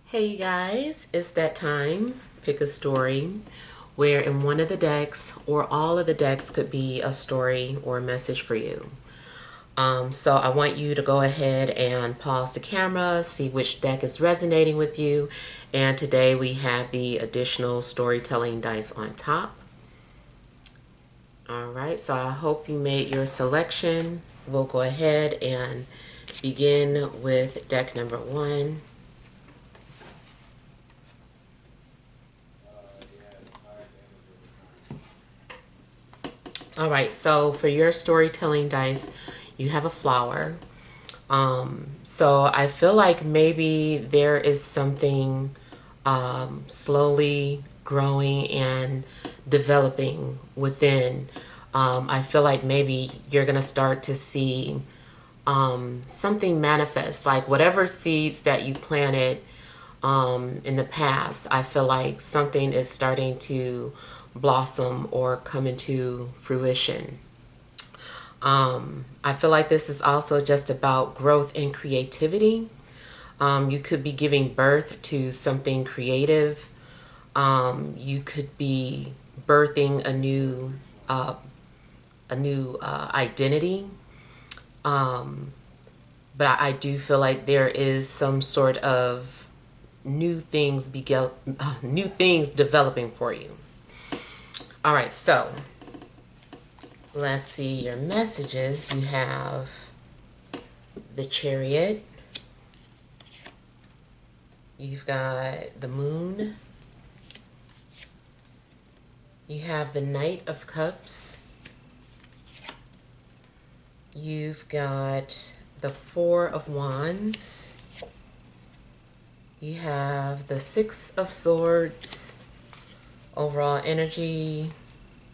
Hey you guys, it's that time. Pick a story where in one of the decks or all of the decks could be a story or a message for you. So I want you to go ahead and pause the camera, see which deck is resonating with you. And today we have the additional storytelling dice on top. All right, so I hope you made your selection. We'll go ahead and begin with deck number one. All right, so for your storytelling dice, you have a flower. So I feel like maybe there is something slowly growing and developing within. I feel like maybe you're going to start to see something manifest, like whatever seeds that you planted in the past. I feel like something is starting to blossom or come into fruition. I feel like this is also just about growth and creativity. You could be giving birth to something creative. You could be birthing a new identity. But I do feel like there is some sort of new things developing for you. All right, so let's see your messages. You have the Chariot. You've got the Moon. You have the Knight of Cups. You've got the Four of Wands. You have the Six of Swords. Overall energy,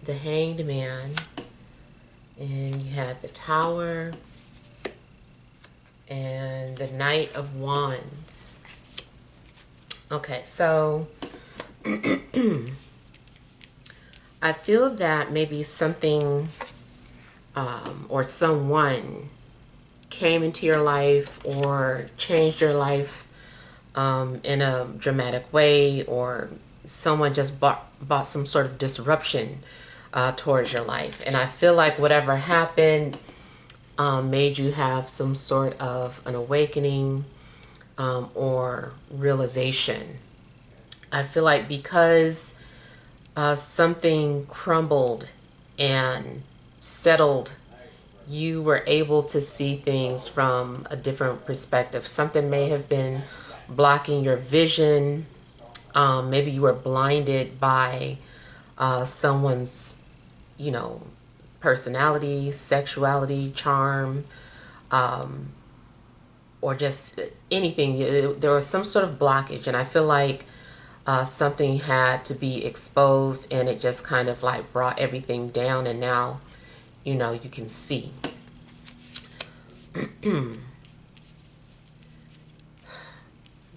the Hanged Man. And you have the Tower and the Knight of Wands. Okay, so I feel that maybe something or someone came into your life or changed your life in a dramatic way, or someone just brought some sort of disruption towards your life. And I feel like whatever happened made you have some sort of an awakening or realization. I feel like because something crumbled and settled, you were able to see things from a different perspective. Something may have been blocking your vision. Maybe you were blinded by someone's, personality, sexuality, charm, or just anything. There was some sort of blockage, and I feel like something had to be exposed, and it just kind of like brought everything down, and now, you can see.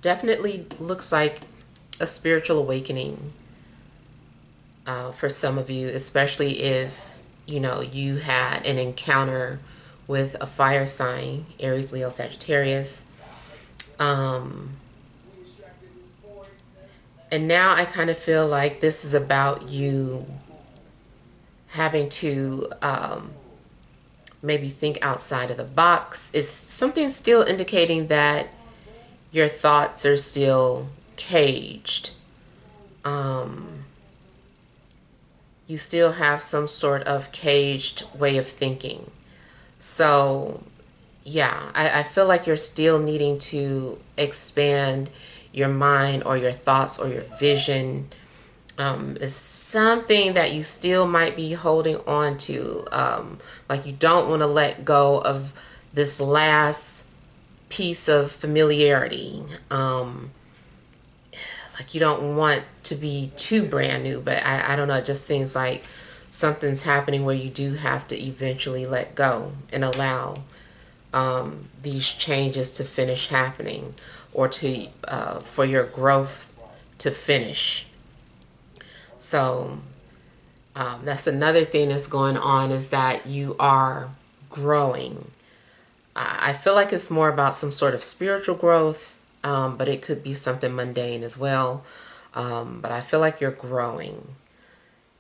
Definitely looks like a spiritual awakening for some of you, especially if, you had an encounter with a fire sign, Aries, Leo, Sagittarius. And now I kind of feel like this is about you having to maybe think outside of the box. It's something still indicating that your thoughts are still caged. You still have some sort of caged way of thinking. So, yeah, I feel like you're still needing to expand your mind or your thoughts or your vision. Is something that you still might be holding on to. Like you don't want to let go of this last piece of familiarity. Like you don't want to be too brand new, but I don't know. It just seems like something's happening where you do have to eventually let go and allow these changes to finish happening, or to for your growth to finish. So that's another thing that's going on, is that you are growing. I feel like it's more about some sort of spiritual growth, but it could be something mundane as well. But I feel like you're growing,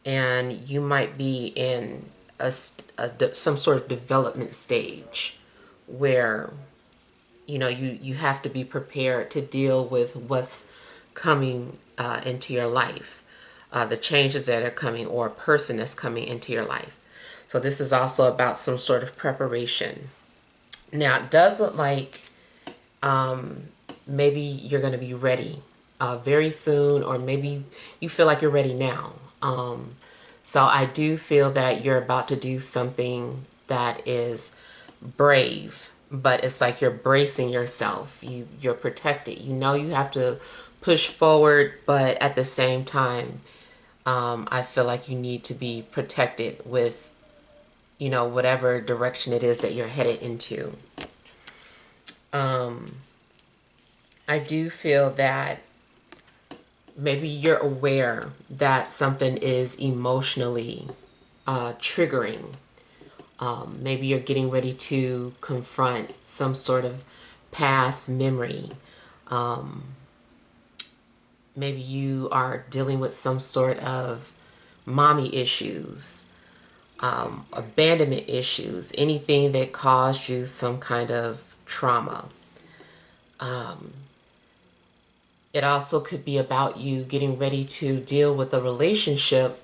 and you might be in some sort of development stage where you have to be prepared to deal with what's coming into your life, the changes that are coming, or a person that's coming into your life. So this is also about some sort of preparation. Now, it does look like maybe you're going to be ready very soon, or maybe you feel like you're ready now. So I do feel that you're about to do something that is brave, but it's like you're bracing yourself. You're protected. You know you have to push forward, but at the same time, I feel like you need to be protected with, whatever direction it is that you're headed into. I do feel that maybe you're aware that something is emotionally triggering. Maybe you're getting ready to confront some sort of past memory. Maybe you are dealing with some sort of mommy issues, abandonment issues, anything that caused you some kind of trauma. It also could be about you getting ready to deal with a relationship,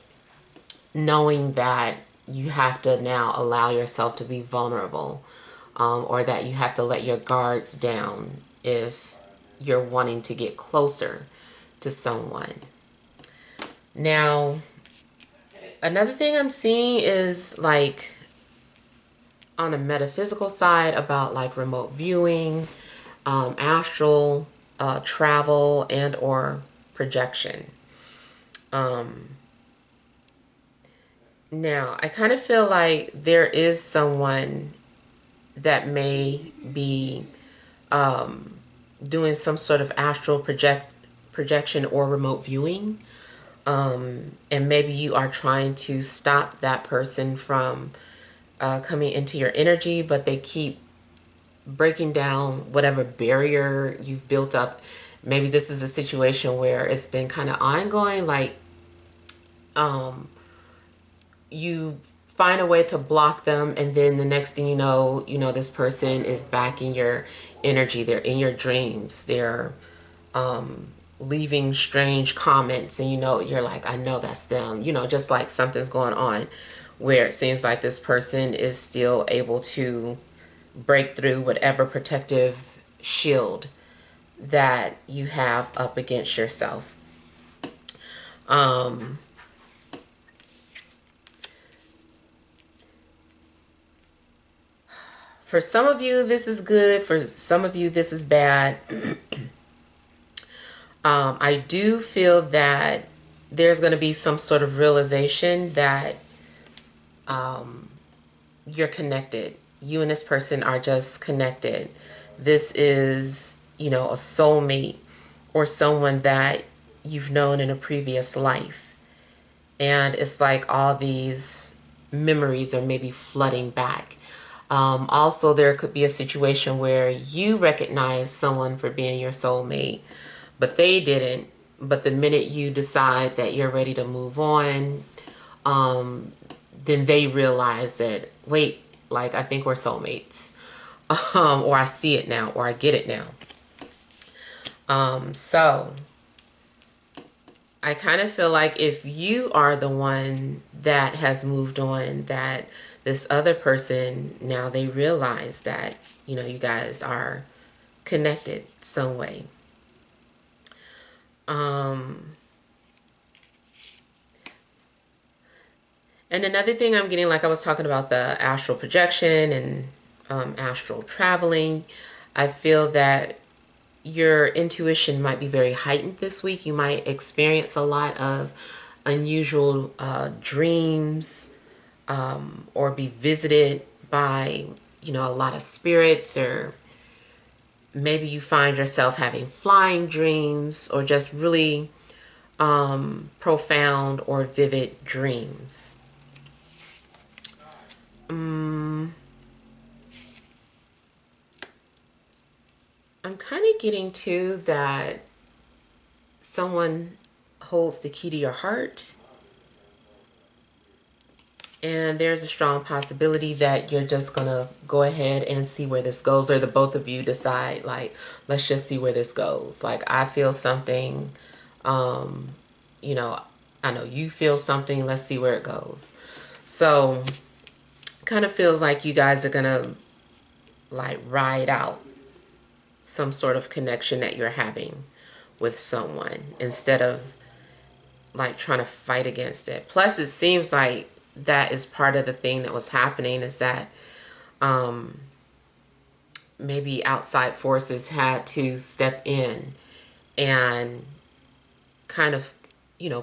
knowing that you have to now allow yourself to be vulnerable, or that you have to let your guards down if you're wanting to get closer to someone. Now, another thing I'm seeing is like on a metaphysical side about like remote viewing, astral travel, and or projection. Now, I kind of feel like there is someone that may be doing some sort of astral projection or remote viewing. And maybe you are trying to stop that person from coming into your energy, but they keep breaking down whatever barrier you've built up. Maybe this is a situation where it's been kind of ongoing, like you find a way to block them, and then the next thing you know, this person is back in your energy. They're in your dreams. They're leaving strange comments, and you're like, I know that's them. Just like something's going on where it seems like this person is still able to break through whatever protective shield that you have up against yourself. For some of you, this is good. For some of you, this is bad. I do feel that there's going to be some sort of realization that you're connected. You and this person are just connected. This is, a soulmate or someone that you've known in a previous life. And it's like all these memories are maybe flooding back. Also, there could be a situation where you recognize someone for being your soulmate, but they didn't. But the minute you decide that you're ready to move on, then they realize that, wait, like, I think we're soulmates. Or I see it now, or I get it now. So I kind of feel like if you are the one that has moved on, that this other person, now they realize that, you guys are connected some way. And another thing I'm getting, like I was talking about the astral projection and astral traveling, I feel that your intuition might be very heightened this week. You might experience a lot of unusual dreams, or be visited by, a lot of spirits, or maybe you find yourself having flying dreams, or just really profound or vivid dreams. I'm kind of getting to that someone holds the key to your heart. And there's a strong possibility that you're just going to go ahead and see where this goes, or the both of you decide, like, let's just see where this goes. Like, I feel something, you know, I know you feel something, let's see where it goes. So, kind of feels like you guys are going to, like, ride out some sort of connection that you're having with someone instead of, like, trying to fight against it. Plus, it seems like that is part of the thing that was happening, is that maybe outside forces had to step in and kind of,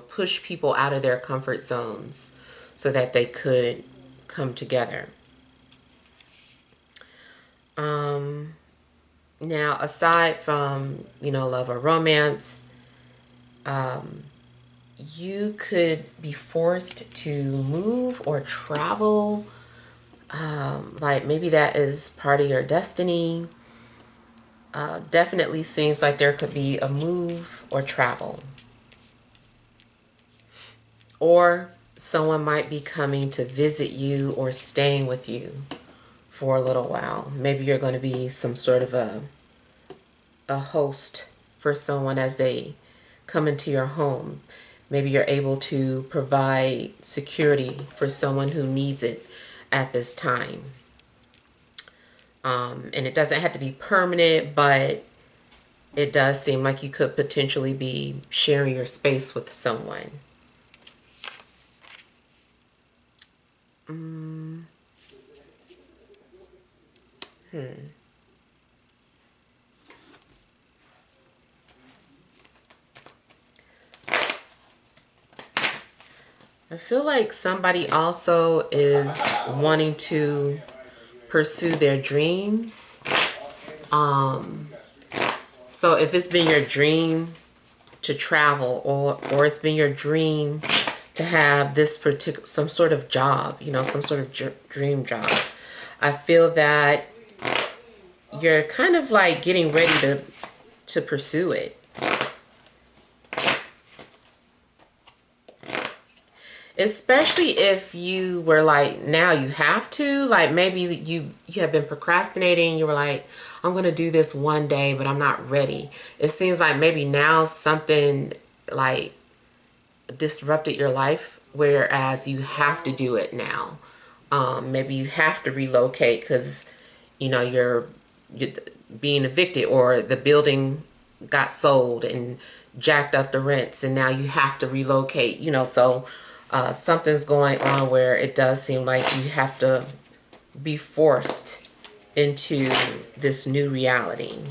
push people out of their comfort zones so that they could come together. Now, aside from, love or romance, you could be forced to move or travel. Like, maybe that is part of your destiny. Definitely seems like there could be a move or travel. Or someone might be coming to visit you or staying with you for a little while. Maybe you're going to be some sort of a host for someone as they come into your home. Maybe you're able to provide security for someone who needs it at this time. And it doesn't have to be permanent, but it does seem like you could potentially be sharing your space with someone. I feel like somebody also is wanting to pursue their dreams. So if it's been your dream to travel, or it's been your dream to have this particular, some sort of job, some sort of dream job, I feel that you're kind of like getting ready to pursue it. Especially if you were like, now you have to, like, maybe you have been procrastinating. You were like, I'm going to do this one day, but I'm not ready. It seems like maybe now something like disrupted your life, whereas you have to do it now. Maybe you have to relocate because, you're being evicted, or the building got sold and jacked up the rents, and now you have to relocate, so something's going on where it does seem like you have to be forced into this new reality.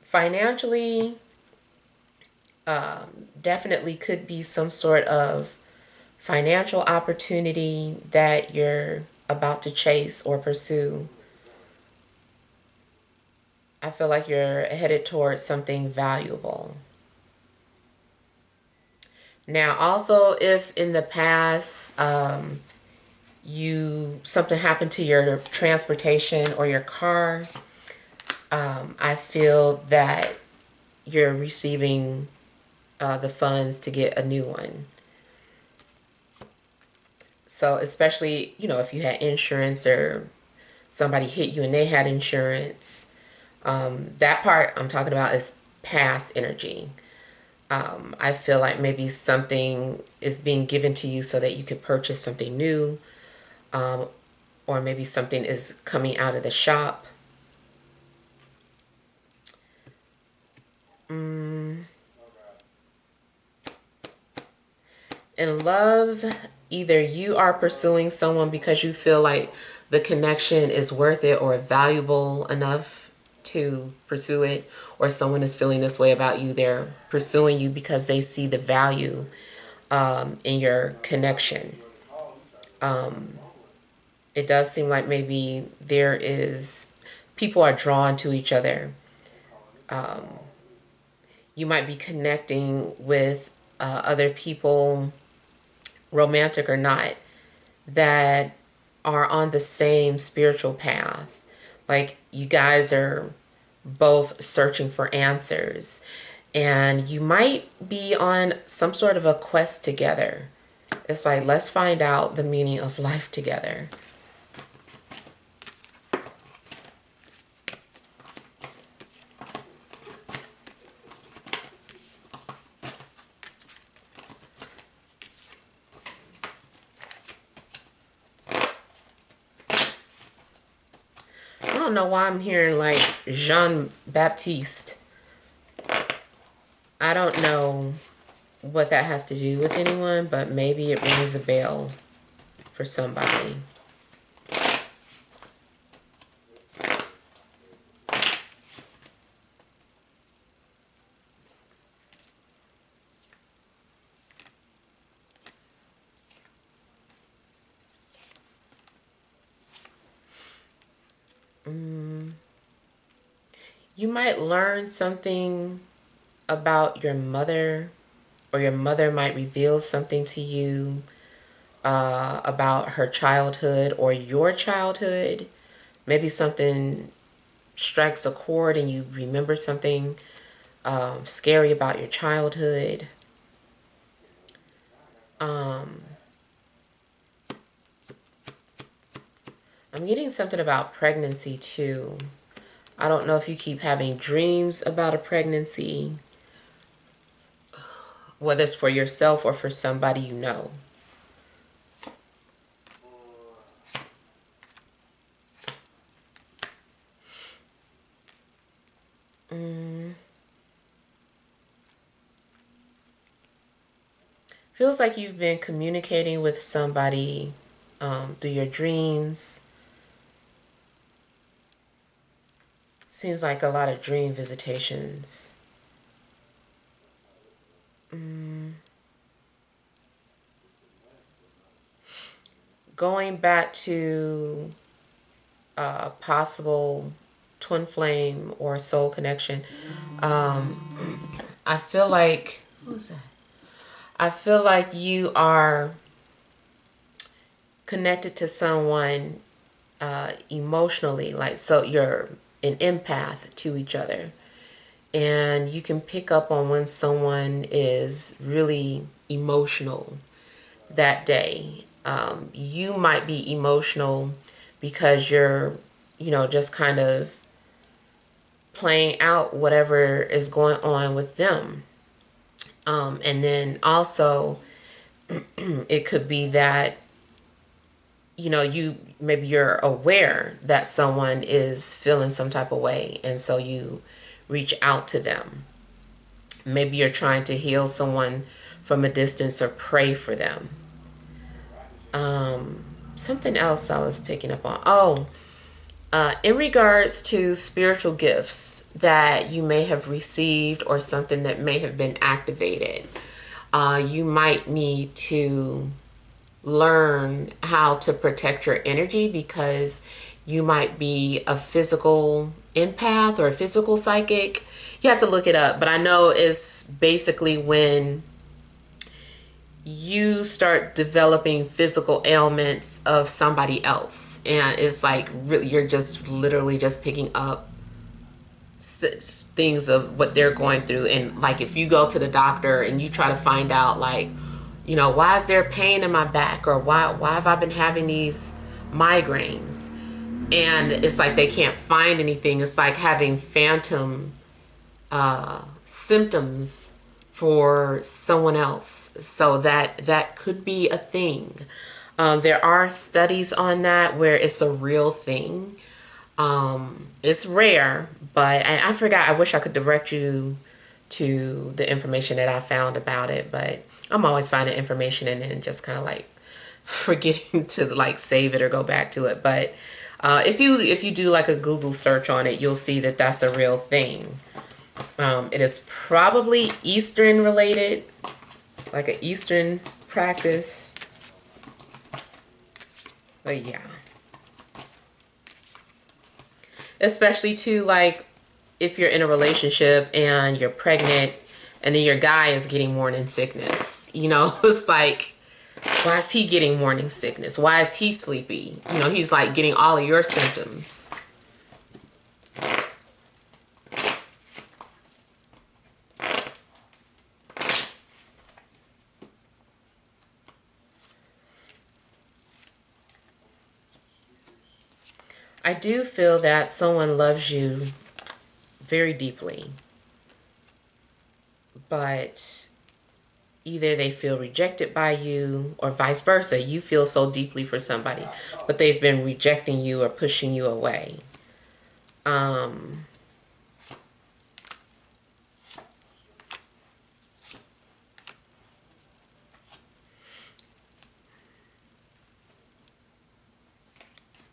Financially, definitely could be some sort of financial opportunity that you're about to chase or pursue. I feel like you're headed towards something valuable. Now, also, if in the past something happened to your transportation or your car, I feel that you're receiving the funds to get a new one. So especially, if you had insurance, or somebody hit you and they had insurance, that part I'm talking about is past energy. I feel like maybe something is being given to you so that you could purchase something new, or maybe something is coming out of the shop. In love, either you are pursuing someone because you feel like the connection is worth it or valuable enough to pursue it, or someone is feeling this way about you. They're pursuing you because they see the value in your connection. it does seem like maybe people are drawn to each other. You might be connecting with other people, romantic or not, that are on the same spiritual path. Like you guys are both searching for answers, and you might be on some sort of a quest together. It's like, let's find out the meaning of life together. I don't know why I'm hearing like Jean Baptiste. I don't know what that has to do with anyone, but maybe it rings a bell for somebody. You might learn something about your mother, or your mother might reveal something to you about her childhood or your childhood. Maybe something strikes a chord and you remember something scary about your childhood. I'm getting something about pregnancy too. I don't know if you keep having dreams about a pregnancy, whether it's for yourself or for somebody you know. Feels like you've been communicating with somebody through your dreams. Seems like a lot of dream visitations. Going back to possible twin flame or soul connection. I feel like, who is that? I feel like you are connected to someone emotionally, like, so you're an empath to each other, and you can pick up on when someone is really emotional that day. You might be emotional because you're, just kind of playing out whatever is going on with them. And then also, it could be that, maybe you're aware that someone is feeling some type of way, and so you reach out to them. Maybe you're trying to heal someone from a distance or pray for them. Something else I was picking up on. In regards to spiritual gifts that you may have received or something that may have been activated, you might need to learn how to protect your energy, because you might be a physical empath or a physical psychic. You have to look it up, but I know it's basically when you start developing physical ailments of somebody else, and it's like really you're just literally just picking up things of what they're going through. And like if you go to the doctor and you try to find out, like, why is there pain in my back, or why have I been having these migraines, and it's like they can't find anything. It's like having phantom symptoms for someone else. So that could be a thing. There are studies on that where it's a real thing. It's rare, but I forgot. I wish I could direct you to the information that I found about it, but I'm always finding information and then just kind of like forgetting to like save it or go back to it. But if you do like a Google search on it, you'll see that that's a real thing. It is probably Eastern related, like an Eastern practice. But yeah. Especially too, like if you're in a relationship and you're pregnant and then your guy is getting morning sickness, you know, it's like, why is he getting morning sickness? Why is he sleepy? You know, he's like getting all of your symptoms. I do feel that someone loves you very deeply, but either they feel rejected by you or vice versa. You feel so deeply for somebody, but they've been rejecting you or pushing you away.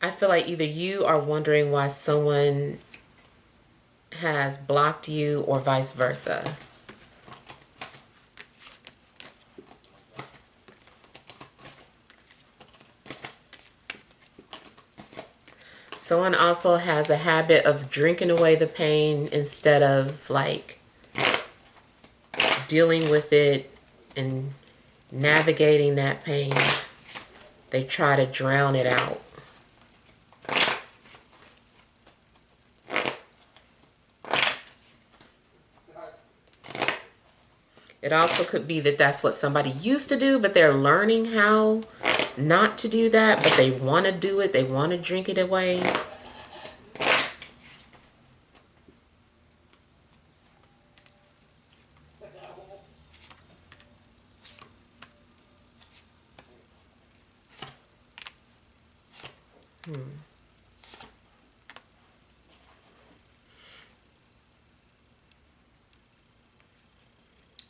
I feel like either you are wondering why someone has blocked you or vice versa. Someone also has a habit of drinking away the pain instead of like dealing with it and navigating that pain. They try to drown it out. It also could be that that's what somebody used to do, but they're learning how not to do that, but they want to do it. They want to drink it away.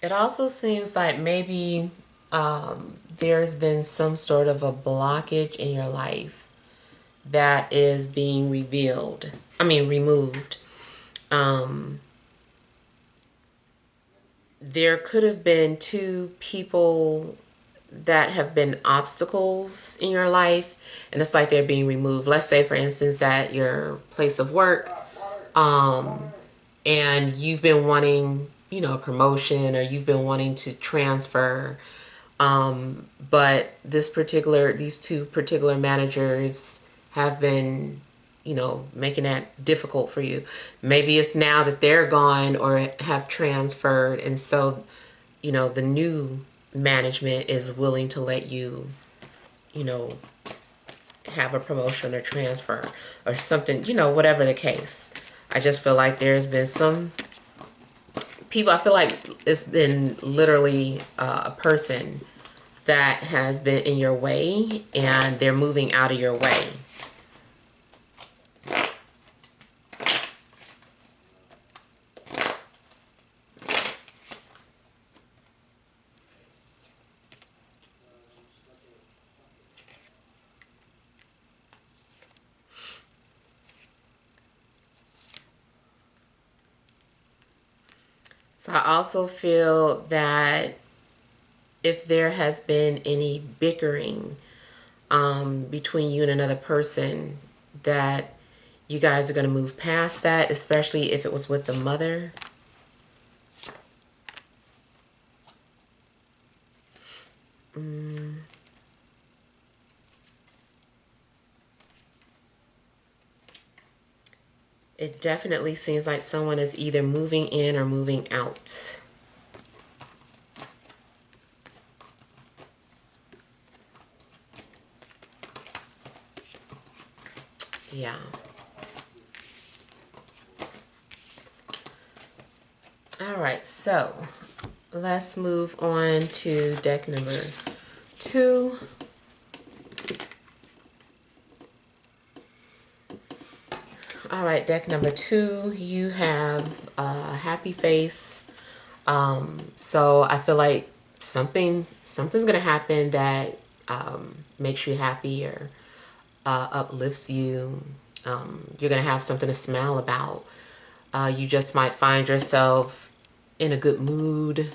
It also seems like maybe there's been some sort of a blockage in your life that is being removed. Um, there could have been two people that have been obstacles in your life, and it's like they're being removed. Let's say, for instance, at your place of work, and you've been wanting, a promotion, or you've been wanting to transfer. But these two particular managers have been, making that difficult for you. Maybe it's now that they're gone or have transferred. And so, the new management is willing to let you, you know, have a promotion or transfer or something, whatever the case. I just feel like there's been some people, I feel like it's been literally a person that has been in your way and they're moving out of your way. So I also feel that if there has been any bickering between you and another person, that you guys are going to move past that, especially if it was with the mother. It definitely seems like someone is either moving in or moving out. Yeah. All right, so let's move on to deck number 2. All right, deck number 2, you have a happy face. So I feel like something's gonna happen that makes you happy or uplifts you. You're gonna have something to smile about. You just might find yourself in a good mood.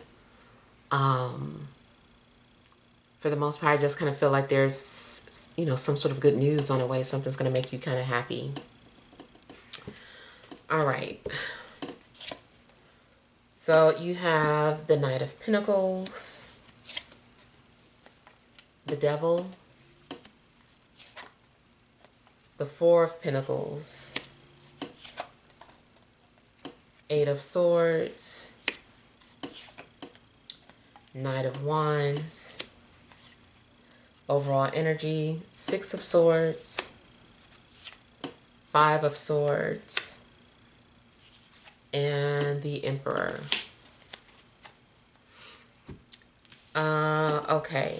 For the most part, I just kind of feel like there's some sort of good news on the way. Something's gonna make you kind of happy. All right. So you have the Knight of Pentacles, the Devil, the Four of Pentacles, Eight of Swords, Knight of Wands, overall energy, Six of Swords, Five of Swords, and the Emperor. Okay.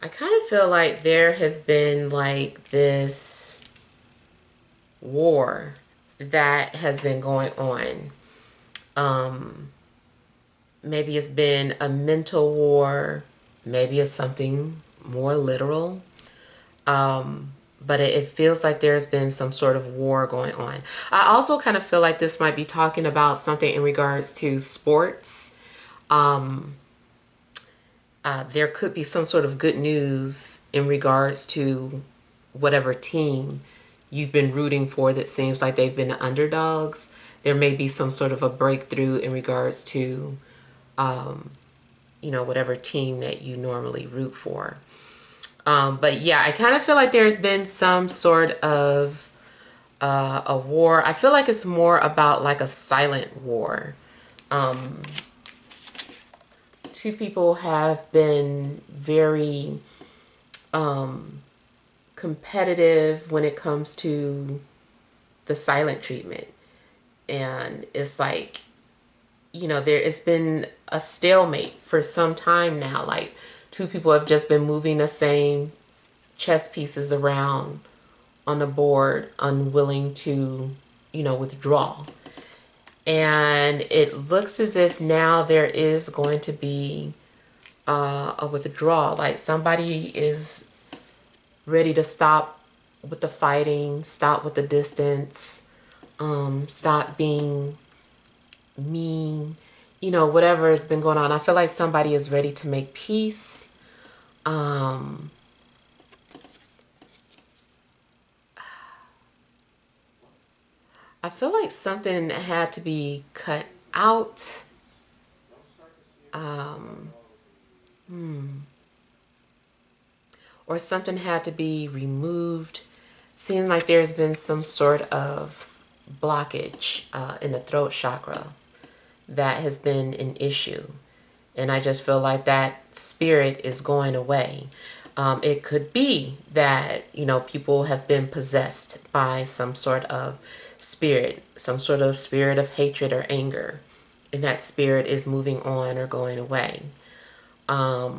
I kind of feel like there has been like this war that has been going on. Maybe it's been a mental war. Maybe it's something more literal. But it feels like there's been some sort of war going on. I also kind of feel like this might be talking about something in regards to sports. There could be some sort of good news in regards to whatever team you've been rooting for that seems like they've been the underdogs. There may be some sort of a breakthrough in regards to, whatever team that you normally root for. But yeah, I kind of feel like there's been some sort of a war. I feel like it's more about like a silent war. Two people have been very competitive when it comes to the silent treatment. And it's like, it's been a stalemate for some time now. Like, two people have just been moving the same chess pieces around on the board, unwilling to, withdraw. And it looks as if now there is going to be a withdrawal. Like, somebody is ready to stop with the fighting, stop with the distance, stop being mean, whatever has been going on. I feel like somebody is ready to make peace. I feel like something had to be cut out. Or something had to be removed. Seems like there's been some sort of blockage in the throat chakra that has been an issue. And I just feel like that spirit is going away. It could be that, people have been possessed by some sort of spirit, some sort of spirit of hatred or anger. And that spirit is moving on or going away. I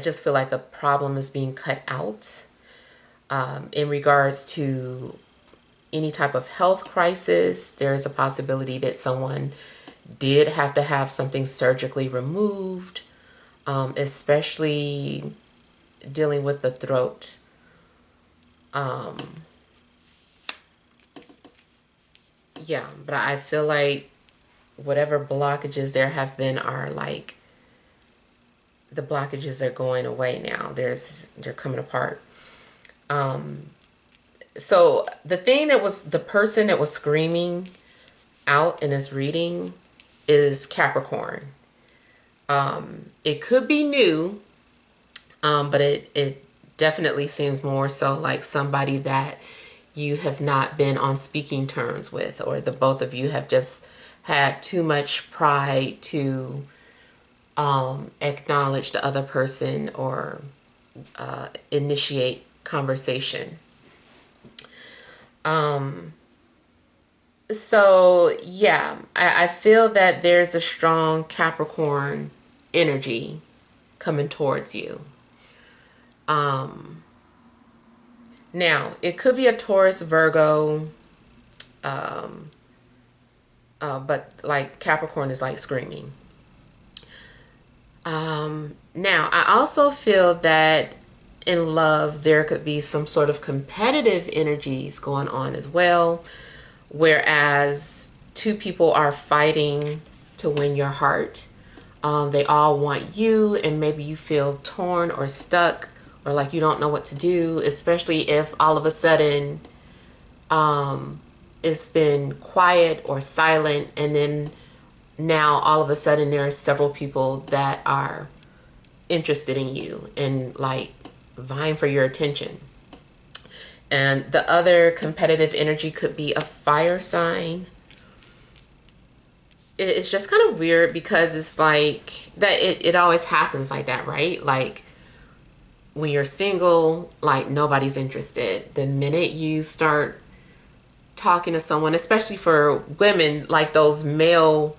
just feel like the problem is being cut out in regards to any type of health crisis. There's a possibility that someone did have to have something surgically removed, especially dealing with the throat. Yeah, but I feel like whatever blockages there have been are like, the blockages are going away now. They're coming apart. So the person that was screaming out in this reading is Capricorn. It could be new, but it definitely seems more so like somebody that you have not been on speaking terms with, or the both of you have just had too much pride to acknowledge the other person or initiate conversation. So yeah, I feel that there's a strong Capricorn energy coming towards you. Now, it could be a Taurus, Virgo, but like Capricorn is like screaming. Now, I also feel that in love, there could be some sort of competitive energies going on as well, whereas two people are fighting to win your heart. They all want you, and maybe you feel torn or stuck or like you don't know what to do, especially if all of a sudden it's been quiet or silent, and then now all of a sudden there are several people that are interested in you and like vying for your attention. And the other competitive energy could be a fire sign. It's just kind of weird because it's like that it always happens like that, right? Like when you're single, like nobody's interested. The minute you start talking to someone, especially for women, like those male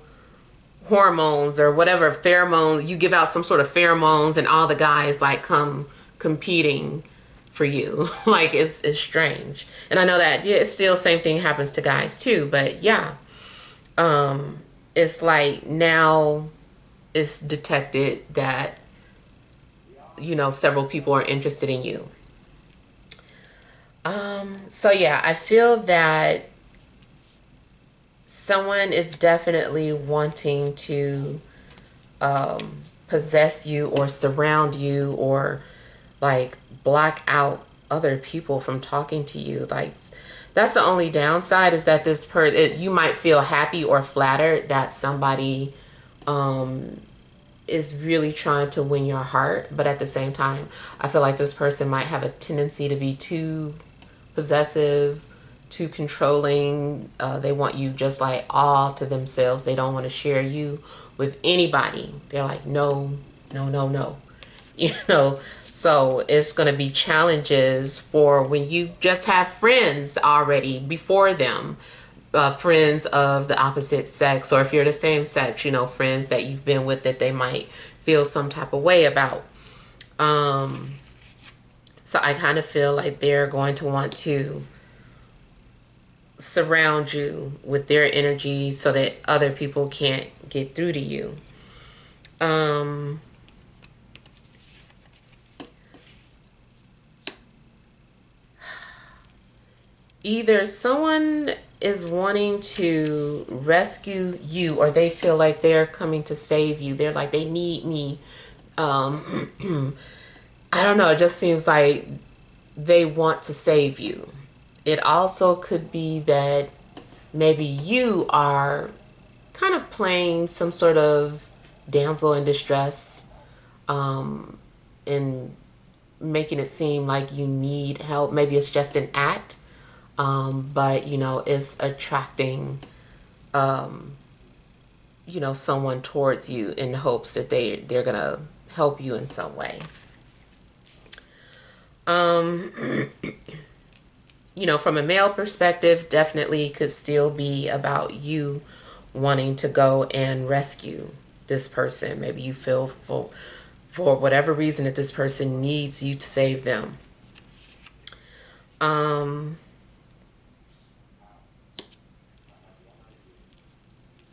hormones or whatever, pheromones, you give out some sort of pheromones and all the guys like come competing for you. Like it's strange. And I know that, yeah, it's still same thing happens to guys too, but yeah. It's like now it's detected that, you know, several people are interested in you. So yeah, I feel that someone is definitely wanting to possess you or surround you or like block out other people from talking to you. Like that's the only downside, is that you might feel happy or flattered that somebody is really trying to win your heart, but at the same time I feel like this person might have a tendency to be too possessive, too controlling. They want you just like all to themselves. They don't want to share you with anybody. They're like, no, no, no, no. You know, so it's going to be challenges for when you just have friends already before them, friends of the opposite sex, or if you're the same sex, you know, friends that you've been with that they might feel some type of way about. So I kind of feel like they're going to want to surround you with their energy so that other people can't get through to you. Either someone is wanting to rescue you, or they feel like they're coming to save you. They're like, they need me. I don't know. It just seems like they want to save you. It also could be that maybe you are kind of playing some sort of damsel in distress, and making it seem like you need help. Maybe it's just an act, but you know, it's attracting, you know, someone towards you in hopes that they're gonna help you in some way. You know, from a male perspective, definitely could still be about you wanting to go and rescue this person. Maybe you feel for whatever reason that this person needs you to save them.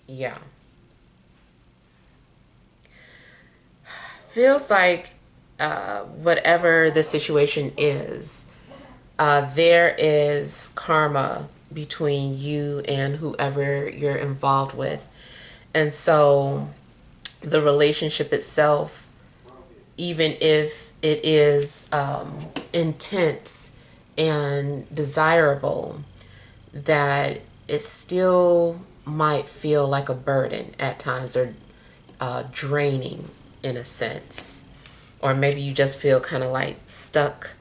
Yeah. Feels like whatever the situation is, there is karma between you and whoever you're involved with. And so the relationship itself, even if it is intense and desirable, that it still might feel like a burden at times, or draining in a sense. Or maybe you just feel kind of like stuck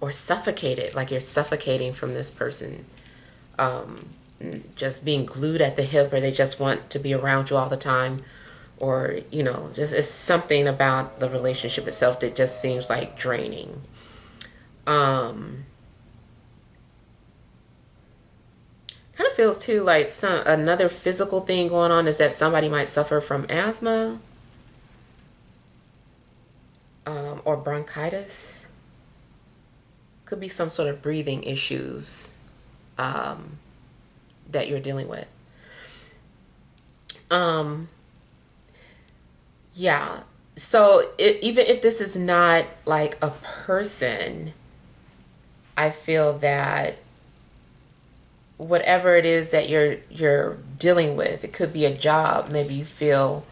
or suffocated, like you're suffocating from this person, just being glued at the hip, or they just want to be around you all the time, or you know, just it's something about the relationship itself that just seems like draining. Kind of feels too like another physical thing going on is that somebody might suffer from asthma, or bronchitis. Could be some sort of breathing issues that you're dealing with. Yeah. So even if this is not like a person, I feel that whatever it is that you're dealing with, it could be a job. Maybe you feel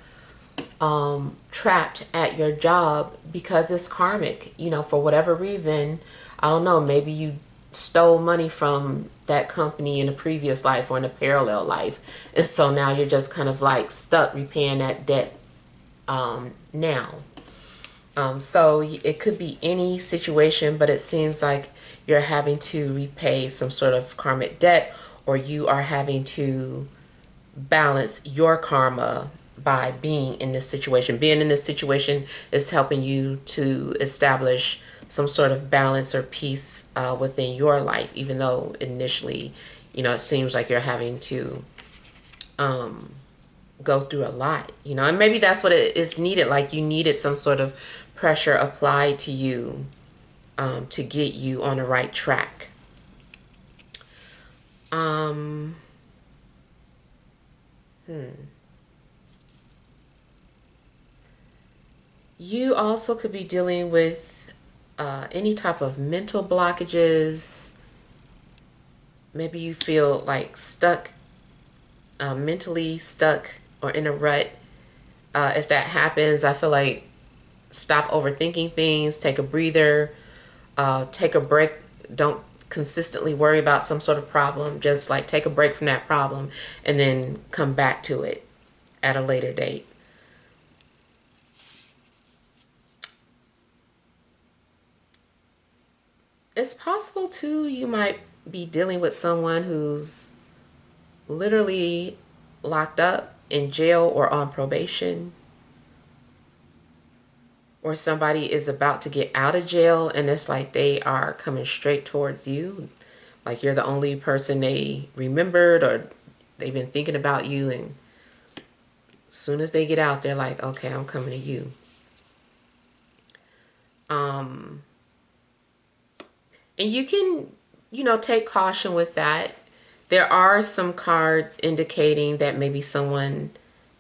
trapped at your job because it's karmic, you know, for whatever reason. I don't know, maybe you stole money from that company in a previous life or in a parallel life, and so now you're just kind of like stuck repaying that debt now. So it could be any situation, but it seems like you're having to repay some sort of karmic debt, or you are having to balance your karma by being in this situation. Being in this situation is helping you to establish some sort of balance or peace within your life, even though initially, you know, it seems like you're having to go through a lot, you know, and maybe that's what it is needed. Like you needed some sort of pressure applied to you to get you on the right track. You also could be dealing with any type of mental blockages. Maybe you feel like stuck, mentally stuck or in a rut. If that happens, I feel like stop overthinking things, take a breather, take a break. Don't consistently worry about some sort of problem. Just like take a break from that problem and then come back to it at a later date. It's possible too, you might be dealing with someone who's literally locked up in jail or on probation, or somebody is about to get out of jail and it's like they are coming straight towards you, like you're the only person they remembered, or they've been thinking about you, and as soon as they get out they're like, okay, I'm coming to you. And you can, you know, take caution with that. There are some cards indicating that maybe someone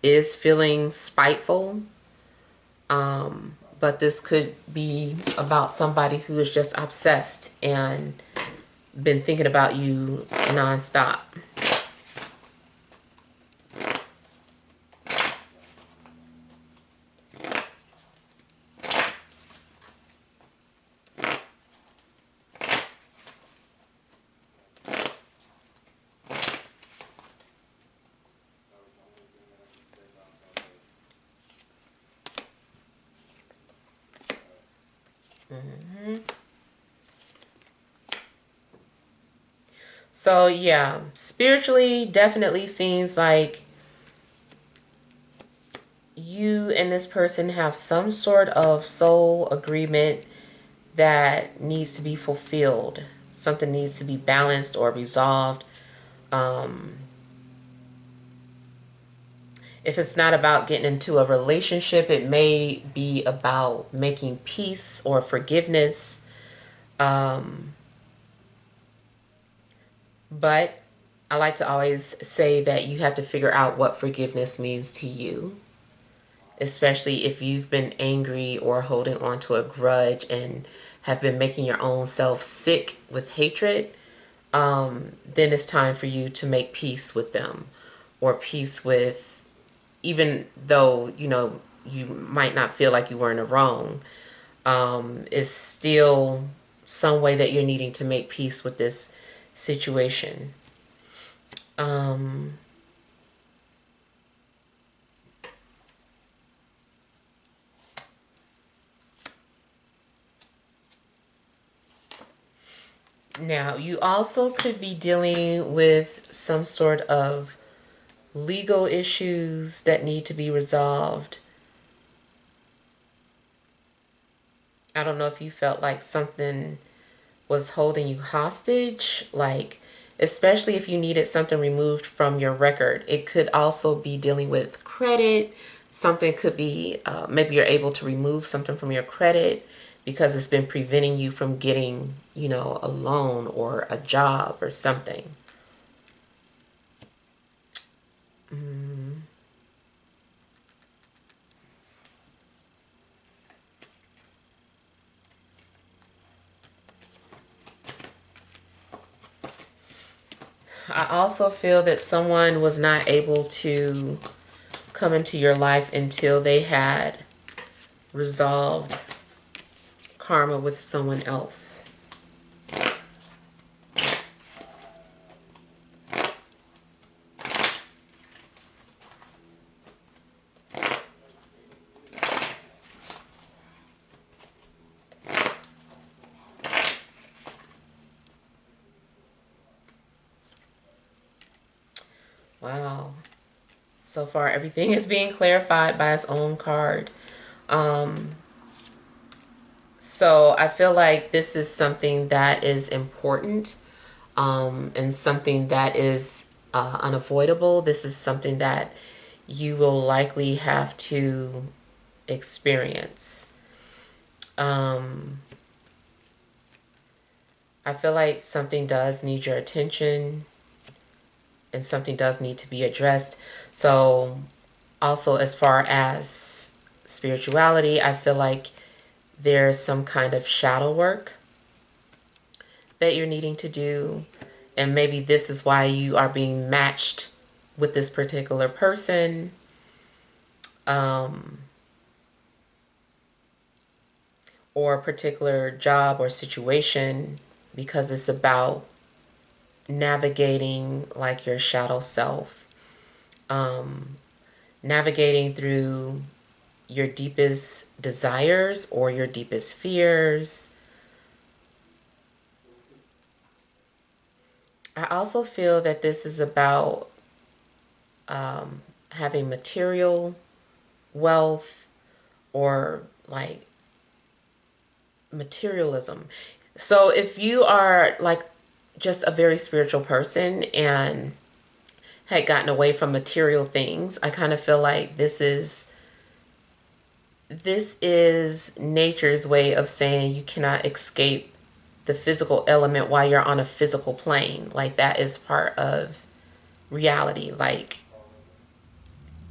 is feeling spiteful. But this could be about somebody who is just obsessed and been thinking about you nonstop. So yeah, spiritually definitely seems like you and this person have some sort of soul agreement that needs to be fulfilled. Something needs to be balanced or resolved. If it's not about getting into a relationship, it may be about making peace or forgiveness. But I like to always say that you have to figure out what forgiveness means to you, especially if you've been angry or holding on to a grudge and have been making your own self sick with hatred. Then it's time for you to make peace with them, or peace with, even though, you know, you might not feel like you were in the wrong, it's still some way that you're needing to make peace with this situation. Now, you also could be dealing with some sort of legal issues that need to be resolved. I don't know if you felt like something was holding you hostage, like especially if you needed something removed from your record. It could also be dealing with credit. Something could be, maybe you're able to remove something from your credit because it's been preventing you from getting, you know, a loan or a job or something. I also feel that someone was not able to come into your life until they had resolved karma with someone else. Wow. So far, everything is being clarified by its own card. So I feel like this is something that is important, and something that is unavoidable. This is something that you will likely have to experience. I feel like something does need your attention and something does need to be addressed. So also, as far as spirituality, I feel like there's some kind of shadow work that you're needing to do. And maybe this is why you are being matched with this particular person. Or a particular job or situation, because it's about navigating like your shadow self, navigating through your deepest desires or your deepest fears. I also feel that this is about having material wealth or like materialism. So if you are like just a very spiritual person and had gotten away from material things, I kind of feel like this is nature's way of saying you cannot escape the physical element while you're on a physical plane. Like that is part of reality. Like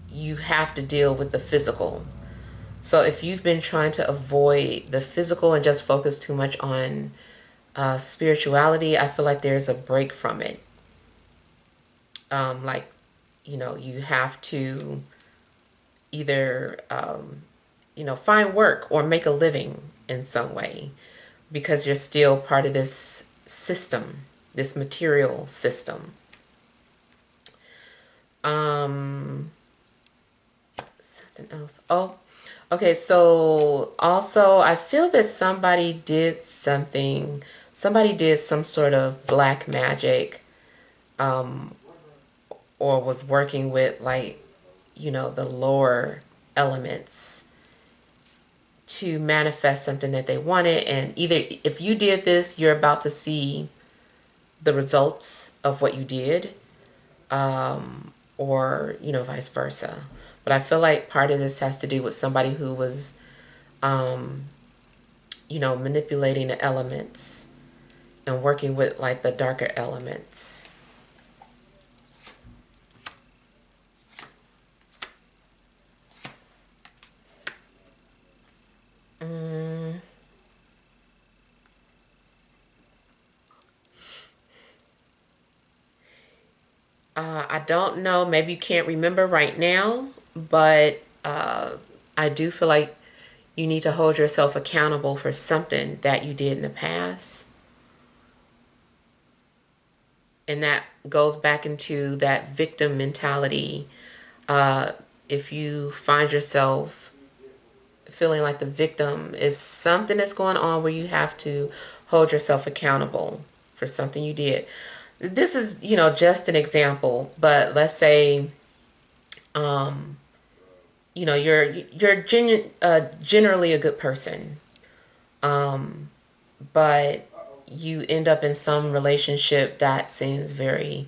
you have to deal with the physical. So if you've been trying to avoid the physical and just focus too much on spirituality, I feel like there's a break from it. Like, you have to either, find work or make a living in some way because you're still part of this system, this material system. Something else. Oh, okay. So also, I feel that somebody did some sort of black magic, or was working with like, the lower elements to manifest something that they wanted. And either if you did this, you're about to see the results of what you did, or, vice versa. But I feel like part of this has to do with somebody who was, manipulating the elements and working with like the darker elements. I don't know. Maybe you can't remember right now, but I do feel like you need to hold yourself accountable for something that you did in the past. And that goes back into that victim mentality. If you find yourself feeling like the victim, is something that's going on where you have to hold yourself accountable for something you did. This is, just an example, but let's say, you're generally a good person, but you end up in some relationship that seems very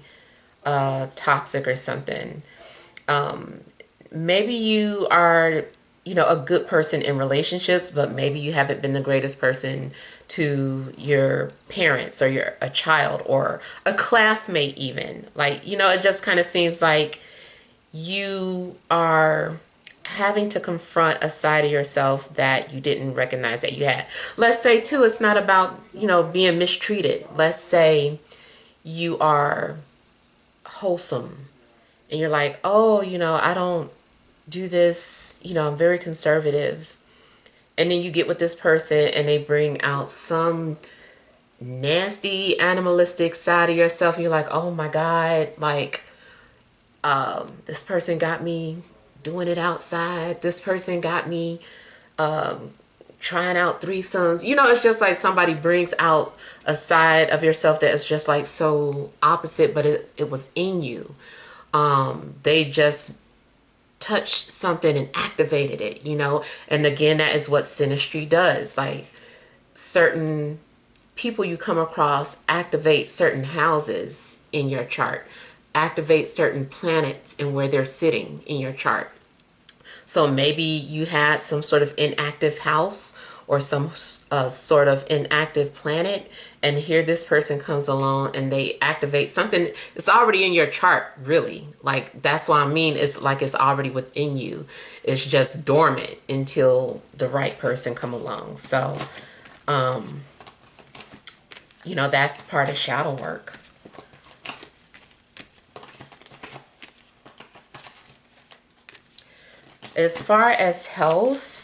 toxic or something. Maybe you are, a good person in relationships, but maybe you haven't been the greatest person to your parents or a child or a classmate even. Like, it just kind of seems like you are having to confront a side of yourself that you didn't recognize that you had. Let's say too, it's not about, being mistreated. Let's say you are wholesome and you're like, oh, do this, you know, I'm very conservative. And then you get with this person and they bring out some nasty animalistic side of yourself. And you're like, oh my God, like, this person got me doing it outside. This person got me trying out threesomes. You know, it's just like somebody brings out a side of yourself that is just like so opposite, but it was in you. They just touched something and activated it, you know. And again, that is what synastry does. Like, certain people you come across activate certain houses in your chart, activate certain planets and where they're sitting in your chart. So maybe you had some sort of inactive house or some sort of inactive planet, and here this person comes along and they activate something. It's already in your chart, really. Like, that's what I mean. It's like it's already within you. It's just dormant until the right person come along. So, you know, that's part of shadow work. As far as health,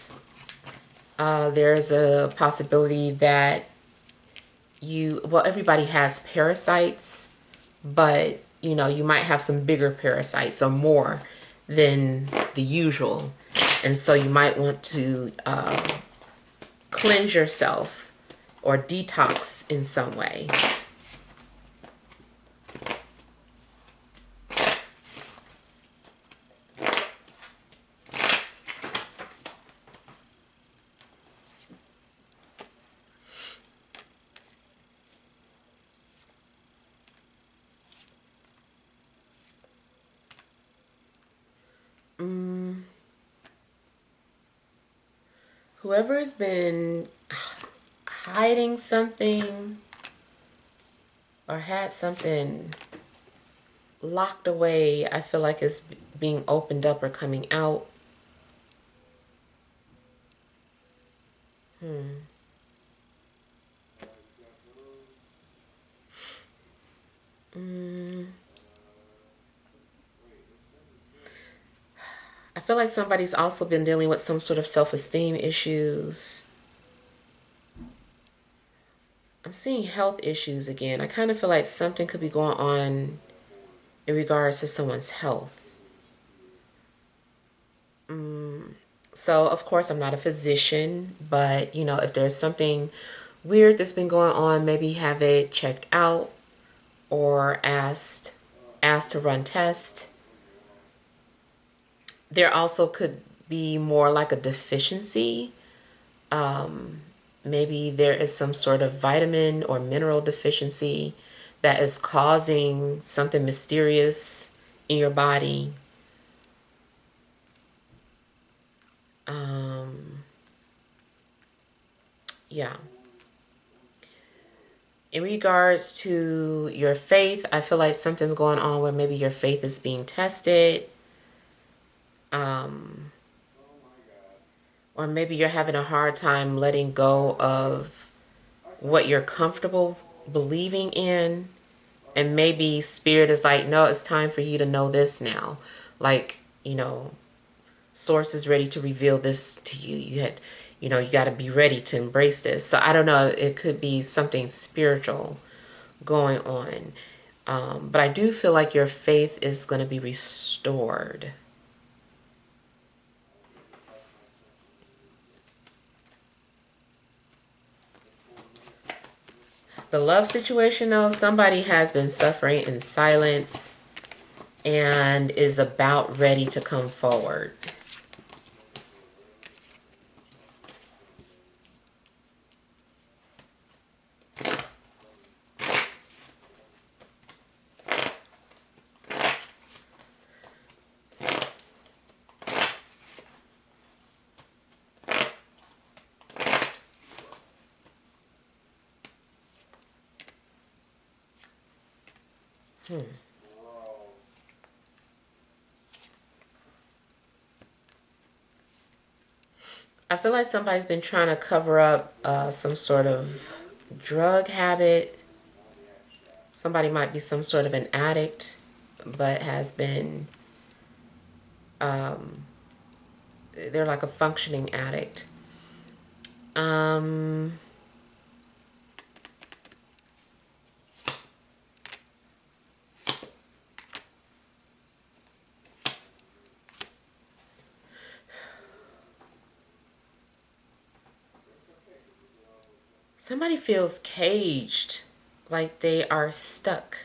there's a possibility that everybody has parasites, but you know, you might have some bigger parasites or more than the usual. And so you might want to cleanse yourself or detox in some way. Whoever's been hiding something or had something locked away, I feel like it's being opened up or coming out. I feel like somebody's also been dealing with some sort of self-esteem issues. I'm seeing health issues again. I kind of feel like something could be going on in regards to someone's health. So, of course, I'm not a physician, but, you know, if there's something weird that's been going on, maybe have it checked out or asked to run tests. There also could be more like a deficiency. Maybe there is some sort of vitamin or mineral deficiency that is causing something mysterious in your body. Yeah. In regards to your faith, I feel like something's going on where maybe your faith is being tested. Or maybe you're having a hard time letting go of what you're comfortable believing in. And maybe spirit is like, no, it's time for you to know this now. Like, you know, source is ready to reveal this to you. You got to be ready to embrace this. So I don't know. It could be something spiritual going on. But I do feel like your faith is going to be restored. The love situation, though, somebody has been suffering in silence and is about ready to come forward. I feel like somebody's been trying to cover up some sort of drug habit. Somebody might be some sort of an addict, but has been they're like a functioning addict. Somebody feels caged, like they are stuck.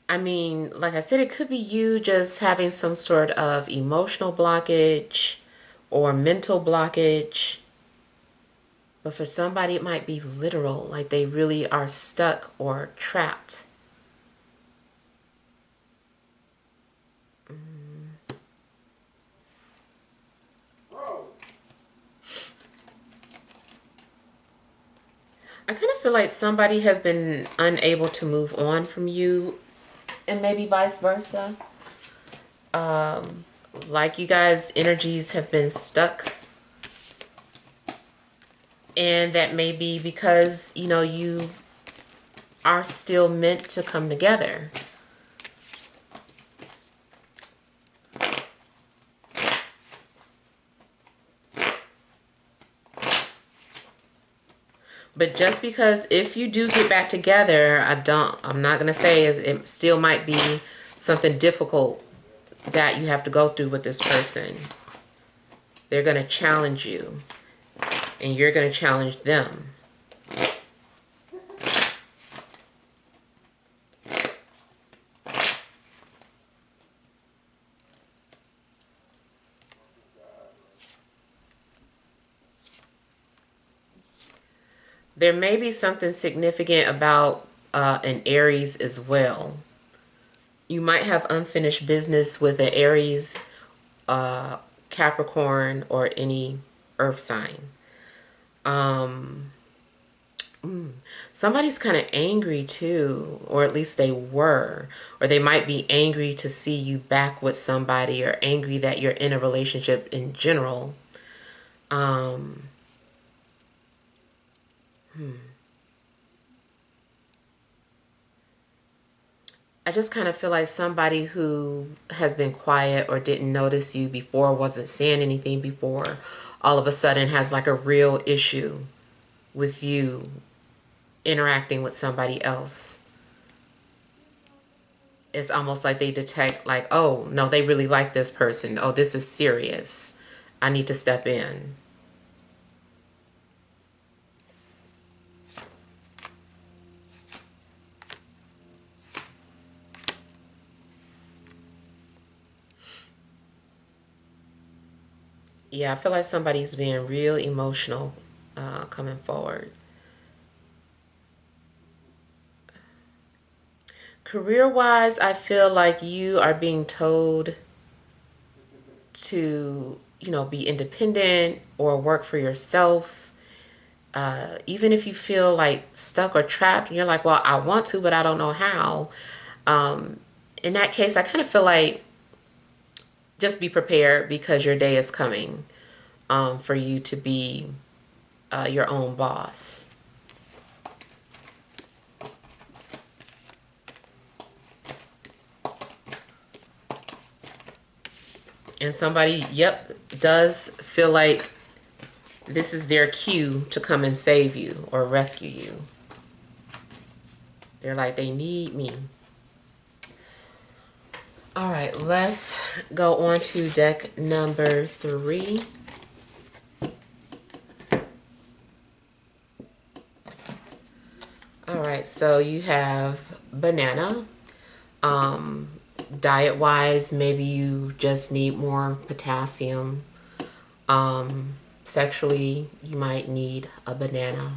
I mean, like I said, it could be you just having some sort of emotional blockage or mental blockage. But for somebody, it might be literal, like they really are stuck or trapped. I kind of feel like somebody has been unable to move on from you, and maybe vice versa. Like you guys' energies have been stuck. And that may be because, you know, you are still meant to come together. But just because if you do get back together, I'm not going to say it still might be something difficult that you have to go through with this person. They're going to challenge you and you're going to challenge them. There may be something significant about an Aries as well. You might have unfinished business with an Aries, Capricorn, or any earth sign. Somebody's kind of angry too, or at least they were, or they might be angry to see you back with somebody, or angry that you're in a relationship in general. I just kind of feel like somebody who has been quiet or didn't notice you before, wasn't saying anything before, all of a sudden has like a real issue with you interacting with somebody else. It's almost like they detect like, oh, no, they really like this person. Oh, this is serious. I need to step in. Yeah, I feel like somebody's being real emotional coming forward. Career-wise, I feel like you are being told to, you know, be independent or work for yourself. Even if you feel like stuck or trapped, and you're like, well, I want to, but I don't know how. In that case, I kind of feel like just be prepared because your day is coming for you to be your own boss. And somebody, yep, does feel like this is their cue to come and save you or rescue you. They're like, they need me. All right, let's go on to deck number 3. All right, so you have banana. Diet-wise, maybe you just need more potassium. Sexually, you might need a banana.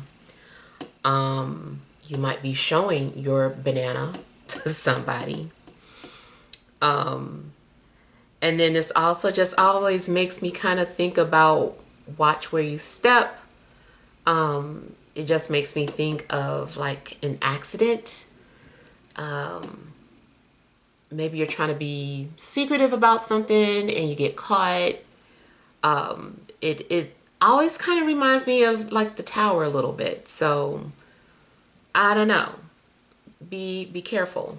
You might be showing your banana to somebody. And then this also just always makes me kind of think about watch where you step. It just makes me think of like an accident. Maybe you're trying to be secretive about something and you get caught. It always kind of reminds me of like the tower a little bit. So I don't know. Be careful.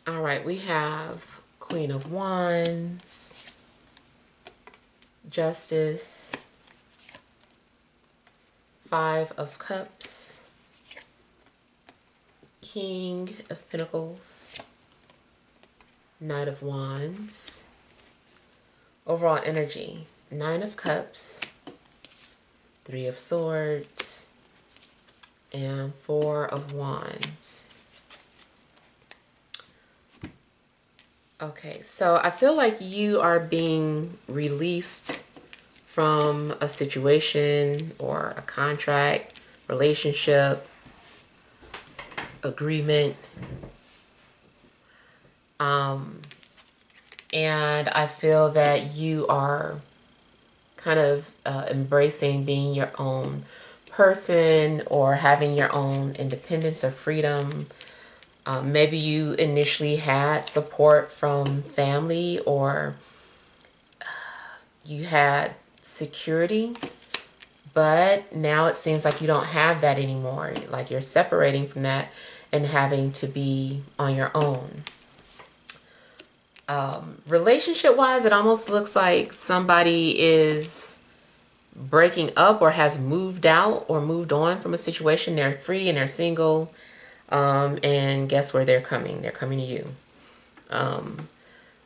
All right, we have Queen of Wands, Justice, Five of Cups, King of Pentacles, Knight of Wands. Overall energy, Nine of Cups, Three of Swords, and Four of Wands. Okay, so I feel like you are being released from a situation or a contract, relationship, agreement. And I feel that you are kind of embracing being your own person or having your own independence or freedom. Maybe you initially had support from family, or you had security, but now it seems like you don't have that anymore. Like you're separating from that and having to be on your own. Relationship wise, it almost looks like somebody is breaking up or has moved out or moved on from a situation. They're free and they're single. And guess where they're coming? They're coming to you.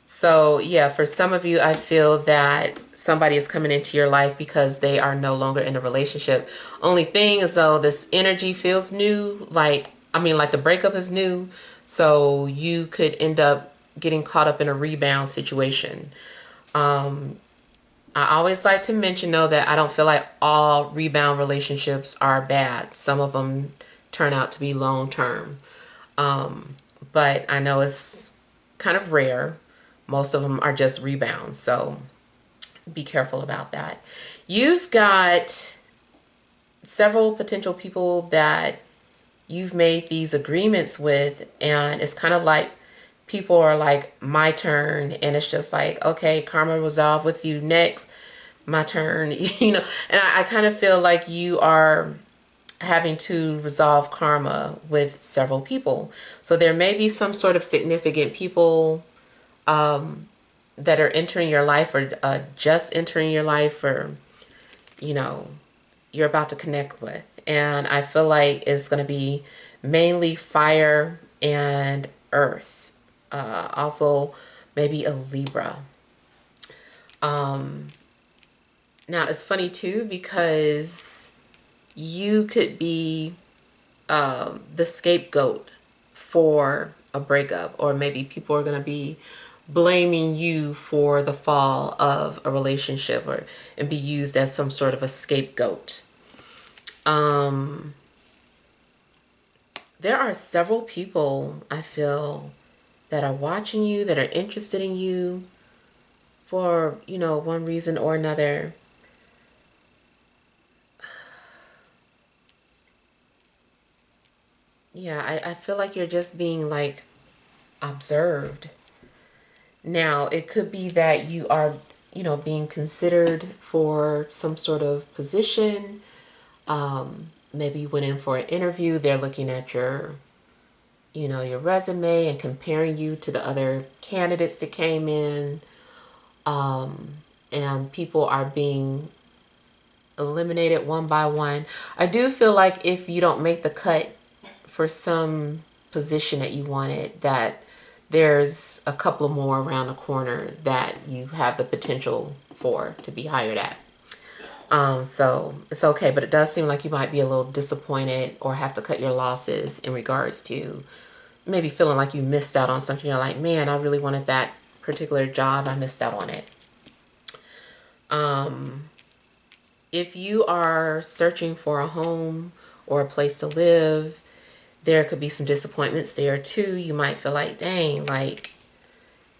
So yeah, for some of you, I feel that somebody is coming into your life because they are no longer in a relationship. Only thing is though, this energy feels new. Like the breakup is new. So you could end up getting caught up in a rebound situation. I always like to mention though that I don't feel like all rebound relationships are bad. Some of them turn out to be long term. But I know it's kind of rare. Most of them are just rebounds. So be careful about that. You've got several potential people that you've made these agreements with, and it's kind of like people are like, my turn, and it's just like, okay, karma resolve with you next, my turn. And I kind of feel like you are having to resolve karma with several people. So there may be some sort of significant people that are entering your life, or just entering your life, or you're about to connect with. And I feel like it's going to be mainly fire and earth. Also maybe a Libra. Now it's funny too, because you could be the scapegoat for a breakup, or maybe people are going to be blaming you for the fall of a relationship, and be used as some sort of a scapegoat. There are several people, I feel, that are watching you, that are interested in you for, one reason or another. Yeah, I feel like you're just being like observed. Now, it could be that you are, being considered for some sort of position. Maybe you went in for an interview. They're looking at your resume and comparing you to the other candidates that came in. And people are being eliminated one by one. I do feel like if you don't make the cut for some position that you wanted, that there's a couple more around the corner that you have the potential for to be hired at. So it's okay, but it does seem like you might be a little disappointed or have to cut your losses in regards to maybe feeling like you missed out on something. You're like, man, I really wanted that particular job. I missed out on it. If you are searching for a home or a place to live, there could be some disappointments there too. You might feel like, dang, like